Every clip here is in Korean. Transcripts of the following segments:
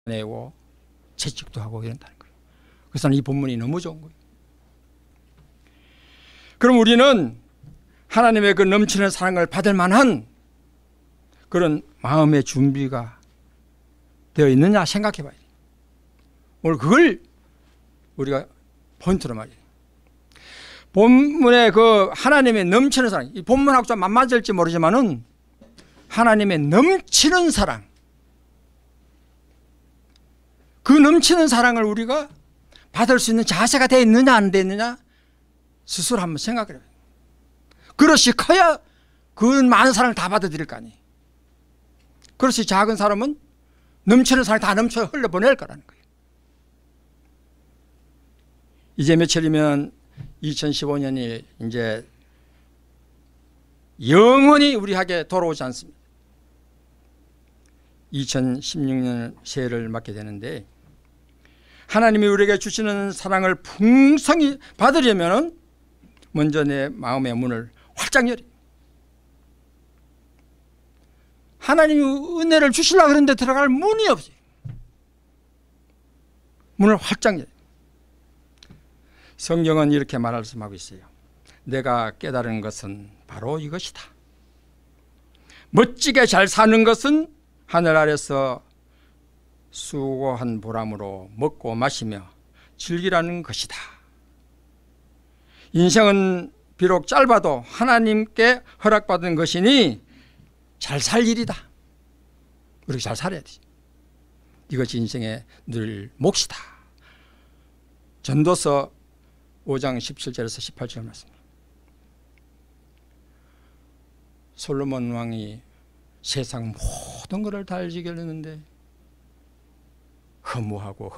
내고 채찍도 하고 이런다는 거예요. 그래서 이 본문이 너무 좋은 거예요. 그럼 우리는 하나님의 그 넘치는 사랑을 받을 만한 그런 마음의 준비가 되어 있느냐 생각해 봐야 돼요. 오늘 그걸 우리가 포인트로 말이에요. 본문의 그 하나님의 넘치는 사랑, 이 본문하고 좀 안 맞을지 모르지만은 하나님의 넘치는 사랑, 그 넘치는 사랑을 우리가 받을 수 있는 자세가 되어 있느냐 안 되어 있느냐 스스로 한번 생각해 봐요. 그릇이 커야 그 많은 사랑을 다 받아들일 거 아니에요. 그릇이 작은 사람은 넘치는 사랑이 다 넘쳐 흘려보낼 거라는 거예요. 이제 며칠이면 2015년이 이제 영원히 우리에게 돌아오지 않습니다. 2016년 새해를 맞게 되는데 하나님이 우리에게 주시는 사랑을 풍성히 받으려면 먼저 내 마음의 문을 활짝 열어요. 하나님이 은혜를 주시려고 그러는데 들어갈 문이 없어요. 문을 활짝 열어요. 성경은 이렇게 말씀하고 있어요. 내가 깨달은 것은 바로 이것이다. 멋지게 잘 사는 것은 하늘 아래서 수고한 보람으로 먹고 마시며 즐기라는 것이다. 인생은 비록 짧아도 하나님께 허락받은 것이니 잘 살 일이다. 우리가 잘 살아야 돼. 이것이 인생의 늘 몫이다. 전도서 5장 17절에서 18절 말씀. 솔로몬 왕이 세상 모든 것을 다 지켰는데 허무하고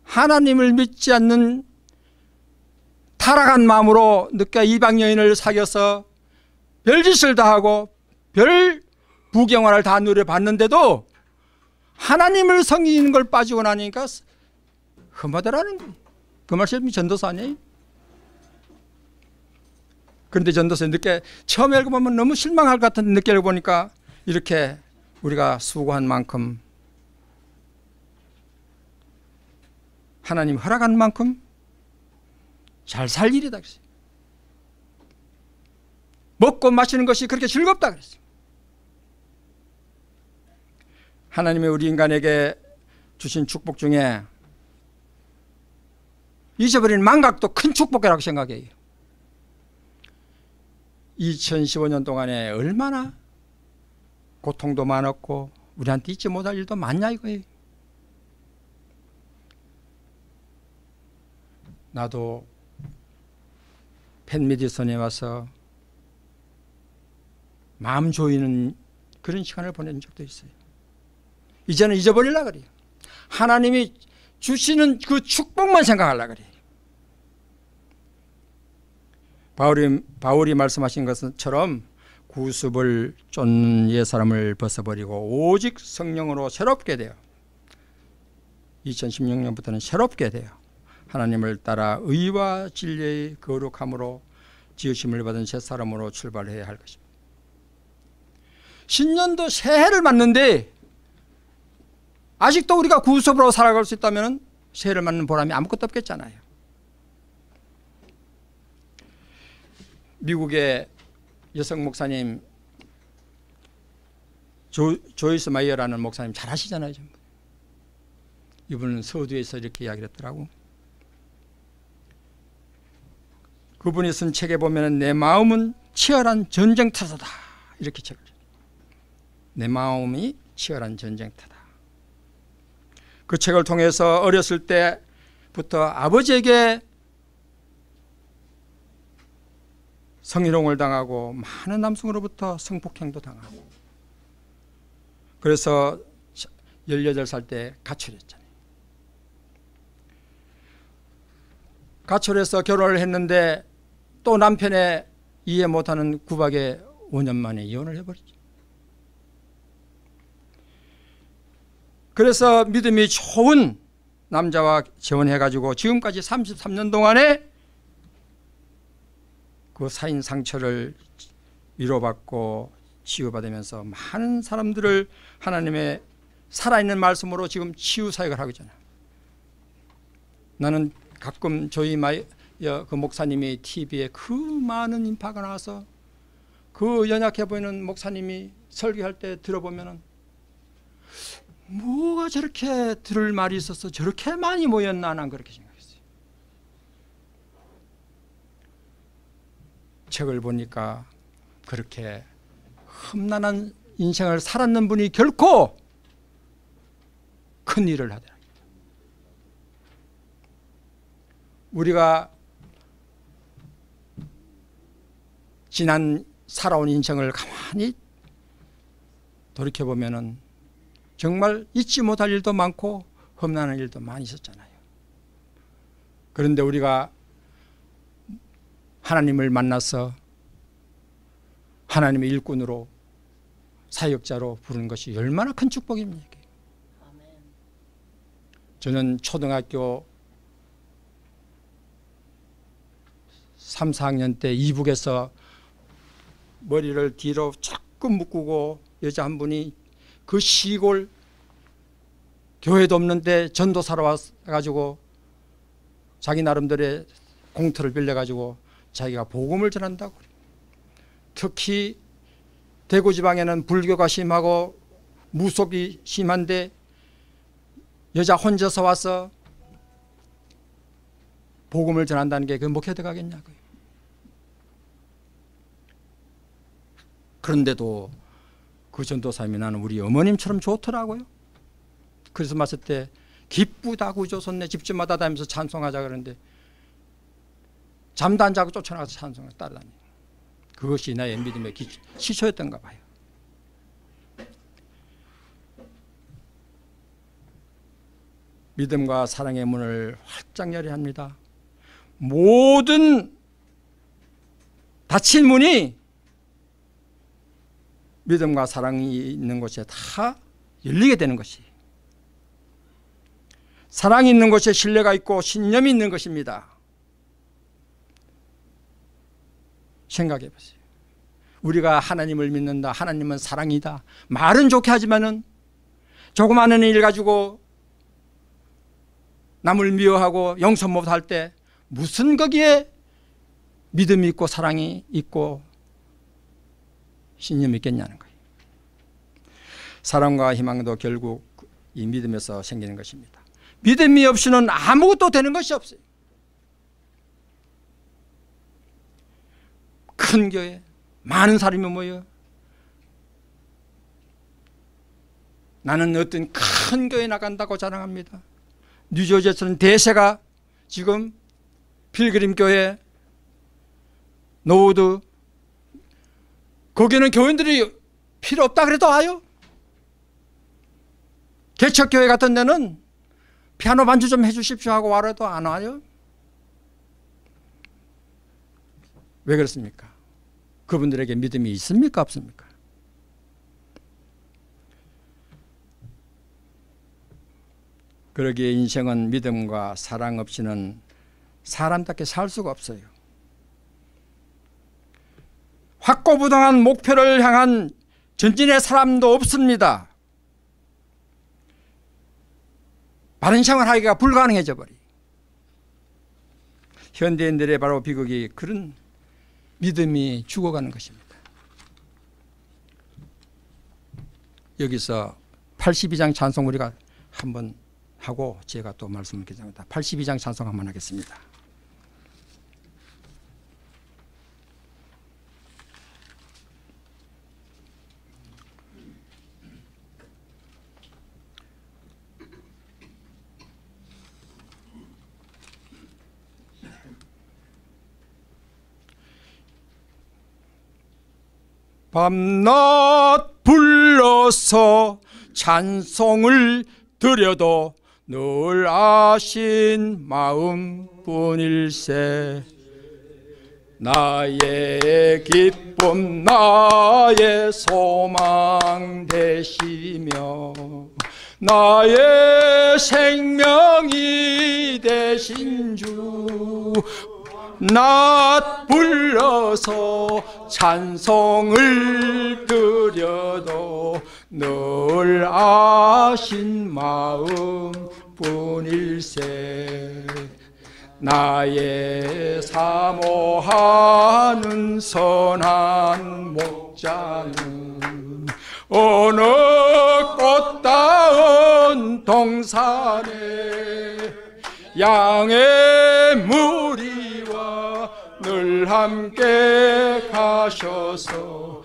하나님을 믿지 않는 타락한 마음으로 늦게 이방 여인을 사귀어서 별짓을 다 하고 별 부경화를 다 누려봤는데도 하나님을 섬기는 걸 빠지고 나니까 험하더라는 거예요. 그 말씀이 전도서 아니에요? 그런데 전도서 늦게 처음 읽어보면 너무 실망할 것 같은데 늦게 읽어보니까 이렇게 우리가 수고한 만큼 하나님 허락한 만큼 잘 살 일이다 그랬어요. 먹고 마시는 것이 그렇게 즐겁다 그랬어요. 하나님의 우리 인간에게 주신 축복 중에 잊어버린 망각도 큰 축복이라고 생각해요. 2015년 동안에 얼마나 고통도 많았고 우리한테 잊지 못할 일도 많냐 이거예요. 나도 팬미디선에 와서 마음 조이는 그런 시간을 보낸 적도 있어요. 이제는 잊어버리려고 그래요. 하나님이 주시는 그 축복만 생각하려고 그래요. 바울이 말씀하신 것처럼 구습을 쫓는 옛사람을 벗어버리고 오직 성령으로 새롭게 돼요. 2016년부터는 새롭게 돼요. 하나님을 따라 의와 진리의 거룩함으로 지으심을 받은 새사람으로 출발해야 할 것입니다. 신년도 새해를 맞는데 아직도 우리가 구습으로 살아갈 수 있다면 새해를 맞는 보람이 아무것도 없겠잖아요. 미국의 여성 목사님 조이스 마이어라는 목사님 잘 아시잖아요. 이분은 서두에서 이렇게 이야기를 했더라고. 그분이 쓴 책에 보면 내 마음은 치열한 전쟁터다 이렇게 책을 써요. 내 마음이 치열한 전쟁터다. 그 책을 통해서 어렸을 때부터 아버지에게 성희롱을 당하고 많은 남성으로부터 성폭행도 당하고 그래서 18살 때 가출했잖아요. 가출해서 결혼을 했는데 또 남편의 이해 못하는 구박에 5년 만에 이혼을 해버렸죠. 그래서 믿음이 좋은 남자와 재혼해가지고 지금까지 33년 동안에 그 사인 상처를 위로받고 치유받으면서 많은 사람들을 하나님의 살아있는 말씀으로 지금 치유 사역을 하고 있잖아요. 나는 가끔 저희 그 목사님이 TV에 그 많은 인파가 나와서 그 연약해 보이는 목사님이 설교할 때 들어보면은 뭐가 저렇게 들을 말이 있어서 저렇게 많이 모였나, 난 그렇게 생각했어요. 책을 보니까 그렇게 험난한 인생을 살았는 분이 결코 큰 일을 하더라. 우리가 지난 살아온 인생을 가만히 돌이켜보면은 정말 잊지 못할 일도 많고 험난한 일도 많이 있었잖아요. 그런데 우리가 하나님을 만나서 하나님의 일꾼으로 사역자로 부르는 것이 얼마나 큰 축복입니까? 저는 초등학교 3, 4학년 때 이북에서 머리를 뒤로 자꾸 묶고 여자 한 분이 그 시골 교회도 없는데 전도사로 와가지고 자기 나름대로의 공터를 빌려가지고 자기가 복음을 전한다고. 특히 대구 지방에는 불교가 심하고 무속이 심한데 여자 혼자서 와서 복음을 전한다는 게 그 목회대 가겠냐고요. 그런데도 그 전도사님이 나는 우리 어머님처럼 좋더라고요. 그래서 봤을 때 기쁘다고 조선내 집집마다 다니면서 찬송하자 그러는데 잠도 안 자고 쫓아나가서 찬송을 따라다니는, 그것이 나의 믿음의 시초였던가 봐요. 믿음과 사랑의 문을 활짝 열어야 합니다. 모든 닫힌 문이 믿음과 사랑이 있는 곳에 다 열리게 되는 것이, 사랑이 있는 곳에 신뢰가 있고 신념이 있는 것입니다. 생각해 보세요. 우리가 하나님을 믿는다, 하나님은 사랑이다, 말은 좋게 하지만은 조그마한 일 가지고 남을 미워하고 용서 못할 때 무슨 거기에 믿음이 있고 사랑이 있고 신념이 있겠냐는 거예요. 사랑과 희망도 결국 이 믿음에서 생기는 것입니다. 믿음이 없이는 아무것도 되는 것이 없어요. 큰 교회 많은 사람이 모여 나는 어떤 큰 교회 나간다고 자랑합니다. 뉴저지에서는 대세가 지금 필그림 교회, 노우드, 거기는 교인들이 필요 없다 그래도 와요. 개척교회 같은 데는 피아노 반주 좀 해주십시오 하고 와도 안 와요. 왜 그렇습니까? 그분들에게 믿음이 있습니까 없습니까? 그러기에 인생은 믿음과 사랑 없이는 사람답게 살 수가 없어요. 확고부동한 목표를 향한 전진의 사람도 없습니다. 바른 생활하기가 불가능해져 버리. 현대인들의 바로 비극이 그런 믿음이 죽어가는 것입니다. 여기서 82장 찬송 우리가 한번 하고 제가 또 말씀을 드리겠습니다. 82장 찬송 한번 하겠습니다. 밤낮 불러서 찬송을 드려도 늘 아신 마음뿐일세. 나의 기쁨 나의 소망 되시며 나의 생명이 되신 주 낫 불러서 찬송을 드려도 늘 아신 마음 뿐일세. 나의 사모하는 선한 목자는 어느 꽃다운 동산에 양의 무리와 늘 함께 가셔서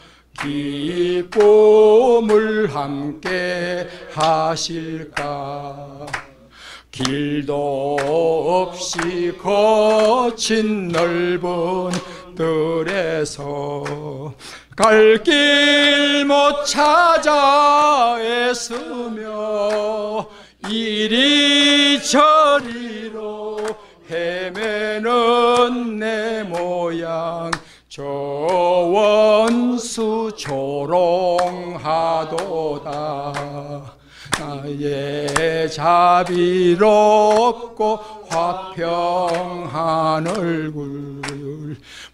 기쁨을 함께 하실까. 길도 없이 거친 넓은 들에서 갈 길 못 찾아 애쓰며 이리저리로 헤매는 내 모양 저 원수 조롱하도다. 나의 자비롭고 화평한 얼굴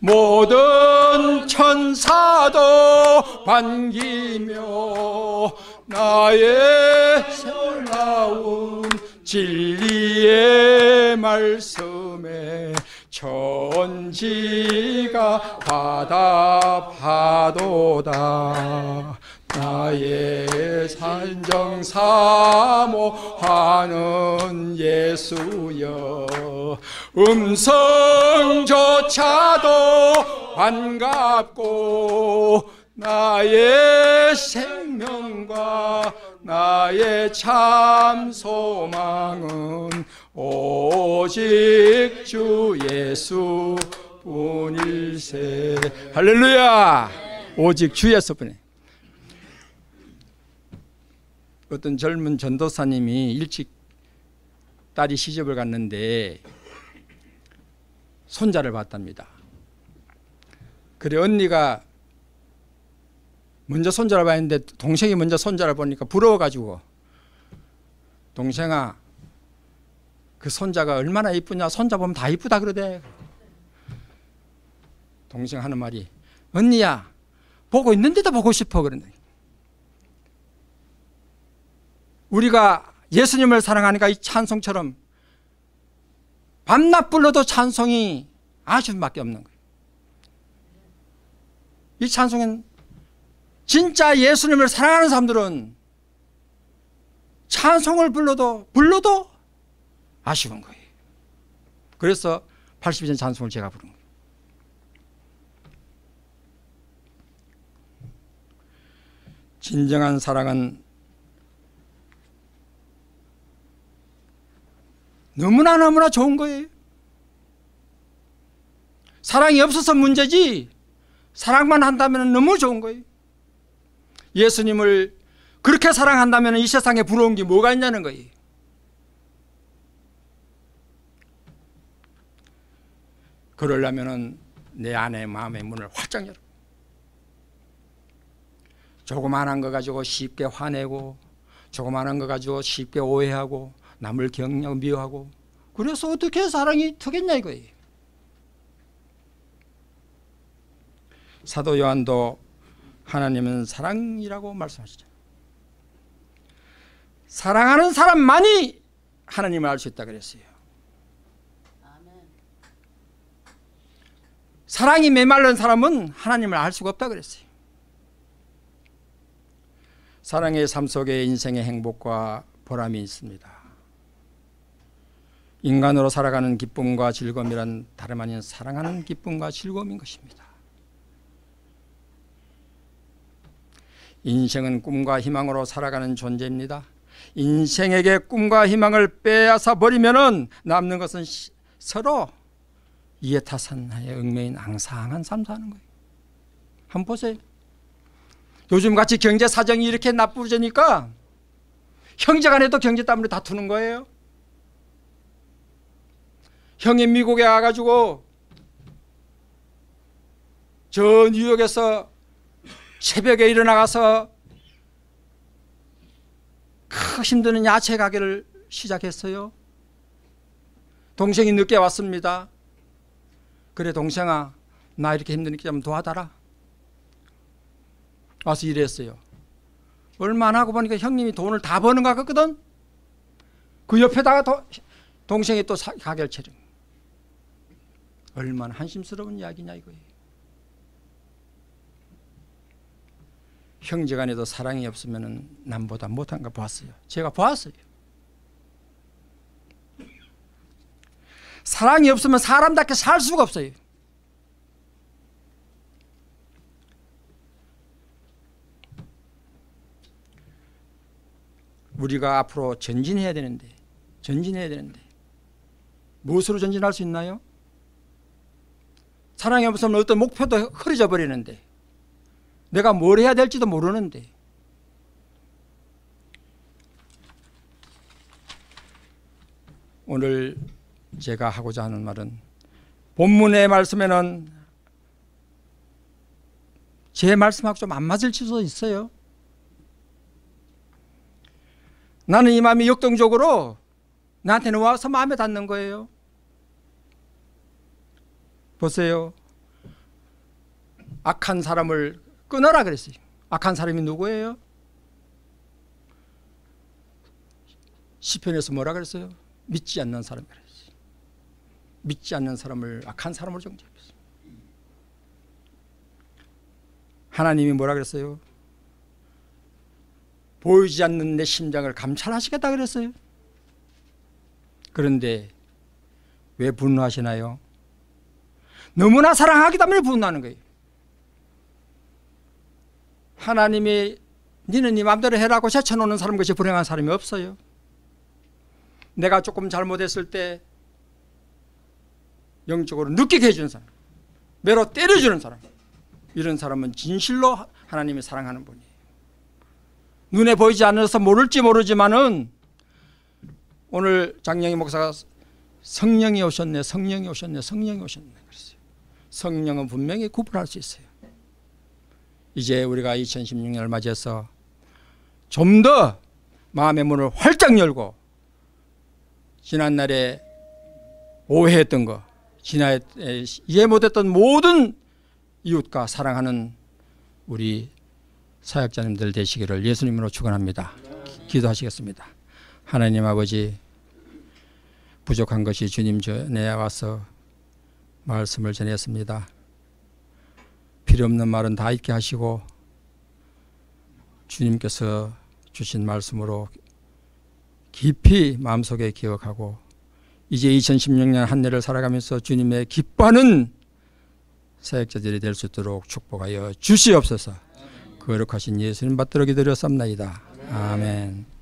모든 천사도 반기며 나의 놀라운 진리의 말씀에 천지가 화답하도다. 나의 산정 사모하는 예수여 음성조차도 반갑고 나의 생명과 나의 참 소망은 오직 주 예수 뿐일세. 할렐루야. 오직 주 예수 뿐이. 어떤 젊은 전도사님이 일찍 딸이 시집을 갔는데 손자를 봤답니다. 그래 언니가 먼저 손자를 봤는데 동생이 먼저 손자를 보니까 부러워가지고 동생아 그 손자가 얼마나 이쁘냐 손자 보면 다 이쁘다 그러대. 동생 하는 말이 언니야 보고 있는데도 보고 싶어 그런다. 우리가 예수님을 사랑하니까 이 찬송처럼 밤낮 불러도 찬송이 아쉬움밖에 없는 거예요. 이 찬송은 진짜 예수님을 사랑하는 사람들은 찬송을 불러도 아쉬운 거예요. 그래서 80년 찬송을 제가 부른 거예요. 진정한 사랑은 너무나 좋은 거예요. 사랑이 없어서 문제지 사랑만 한다면 너무 좋은 거예요. 예수님을 그렇게 사랑한다면 이 세상에 부러운 게 뭐가 있냐는 거예요. 그러려면 내 안에 마음의 문을 활짝 열어. 조그만한 거 가지고 쉽게 화내고 조그만한 거 가지고 쉽게 오해하고 남을 경력 미워하고 그래서 어떻게 사랑이 트겠냐 이거예요. 사도 요한도 하나님은 사랑이라고 말씀하시죠. 사랑하는 사람만이 하나님을 알 수 있다 그랬어요. 사랑이 메말른 사람은 하나님을 알 수가 없다 그랬어요. 사랑의 삶 속에 인생의 행복과 보람이 있습니다. 인간으로 살아가는 기쁨과 즐거움이란 다름 아닌 사랑하는 기쁨과 즐거움인 것입니다. 인생은 꿈과 희망으로 살아가는 존재입니다. 인생에게 꿈과 희망을 빼앗아 버리면 남는 것은 서로 이해타산하에 얽매인 앙상한 삶 사는 거예요. 한번 보세요. 요즘같이 경제 사정이 이렇게 나쁘지니까 형제간에도 경제 때문에 다투는 거예요. 형이 미국에 와가지고 저 뉴욕에서 새벽에 일어나가서 크 힘드는 야채 가게를 시작했어요. 동생이 늦게 왔습니다. 그래 동생아 나 이렇게 힘드니까 좀 도와달라. 와서 일했어요. 얼마 안 하고 보니까 형님이 돈을 다 버는 것 같거든. 그 옆에다가 동생이 또 가게를 차려. 얼마나 한심스러운 이야기냐 이거예요. 형제간에도 사랑이 없으면 남보다 못한 거 보았어요. 제가 보았어요. 사랑이 없으면 사람답게 살 수가 없어요. 우리가 앞으로 전진해야 되는데 무엇으로 전진할 수 있나요? 사랑이 없으면 어떤 목표도 흐려져 버리는데 내가 뭘 해야 될지도 모르는데 오늘 제가 하고자 하는 말은 본문의 말씀에는 제 말씀하고 좀 안 맞을 수도 있어요. 나는 이 마음이 역동적으로 나한테는 와서 마음에 닿는 거예요. 보세요. 악한 사람을 끊어라 그랬어요. 악한 사람이 누구예요? 시편에서 뭐라 그랬어요? 믿지 않는 사람 그랬어요. 믿지 않는 사람을 악한 사람으로 정죄했어요. 하나님이 뭐라 그랬어요? 보이지 않는 내 심장을 감찰하시겠다 그랬어요. 그런데 왜 분노하시나요? 너무나 사랑하기 때문에 분노하는 거예요. 하나님이 니는 네 마음대로 해라고 제쳐놓는 사람 것이 불행한 사람이 없어요. 내가 조금 잘못했을 때 영적으로 느끼게 해주는 사람, 매로 때려주는 사람, 이런 사람은 진실로 하나님이 사랑하는 분이에요. 눈에 보이지 않아서 모를지 모르지만은 오늘 장영희 목사가 성령이 오셨네, 성령이 오셨네, 성령이 오셨네 그랬어요. 성령은 분명히 구분할 수 있어요. 이제 우리가 2016년을 맞이해서 좀 더 마음의 문을 활짝 열고 지난날에 오해했던 거, 지난해 이해 못했던 모든 이웃과 사랑하는 우리 사역자님들 되시기를 예수님으로 축원합니다. 기도하시겠습니다. 하나님 아버지, 부족한 것이 주님 전에 와서 말씀을 전했습니다. 필요 없는 말은 다 잊게 하시고 주님께서 주신 말씀으로 깊이 마음속에 기억하고 이제 2016년 한 해를 살아가면서 주님의 기뻐하는 사역자들이 될 수 있도록 축복하여 주시옵소서. 거룩하신 예수님 받들어 기도드렸습니다. 아멘.